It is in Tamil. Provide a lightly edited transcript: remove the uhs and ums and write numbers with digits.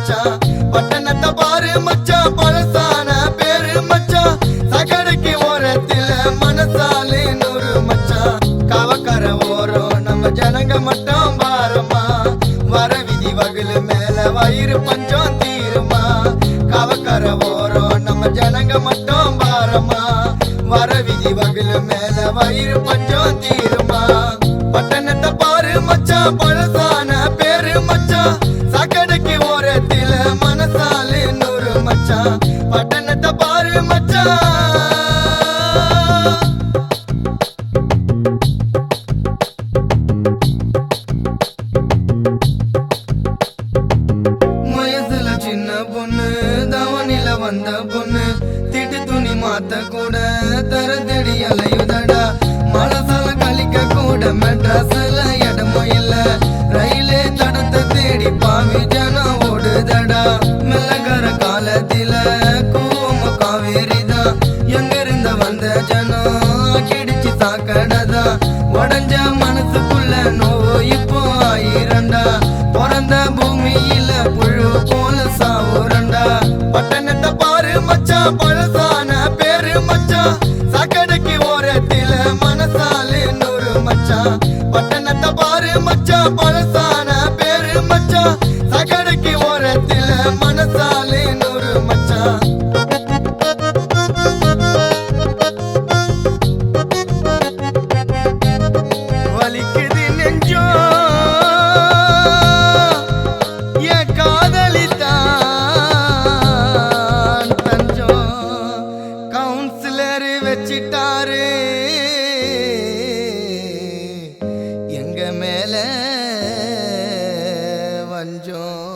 மச்சான் பட்டணத்தை பாரு மச்சான் பழசான பேரு மச்சான் சகடைக்கு ஓரத்தில் மனசாலே நூறு மச்சான் காவக்கர ஓரம் நம்ம ஜனங்க மட்டும் பாரமா வர விதி வகுலு மேல வயிறு பஞ்சம் தீருமா காவக்கர ஓரம் நம்ம ஜனங்க மட்டும் பாரமா வர விதி வகுலு மேல வயிறு பஞ்சம் தீருமா பட்டணத்தை பாரு மச்சான் பழசான பேரு மச்சான் சகடைக்கு ஓரத்தில் மனசாலே நூறு மச்சான் பட்டணத்தை பாரு மச்சான் வயசுல சின்ன பொண்ணு தவனில வந்த பொண்ணு திட்டு துணி மாத்த கூட தர தேடி அலையுதடா மனசால கழிக்க கூட மெட்ராஸ்ல இடமும் இல்ல ரயிலே தடத்தை தேடி பாவி ஜனம் ஓடுதடா மெல்லகர காலத்தில கூவம காவேரிதான் எங்க இருந்த வந்த ஜனம் கிடிச்சு சாக்கடதா உடஞ்ச மனசுக்குள்ள நோவு இப்போ ஆயிரண்டா பிறந்த பூமியில புழு போல சாவுரண்டா பட்டணத்தை பாரு மச்சான் பழசான பேரு மச்சான் சகடைக்கு ஓரத்தில் மனசாலே நூறு மச்சான் பட்டணத்தை பாரு மச்சான் பழசான பேரு மச்சான் சகடைக்கு ஓரத்தில் மனசாலே நூறு மச்சான் வலிக்குது நெஞ்சோ என் காதலித்தான் தஞ்சம் கவுன்சிலர் வச்சிட்டாரு எங்க மேல வஞ்சம்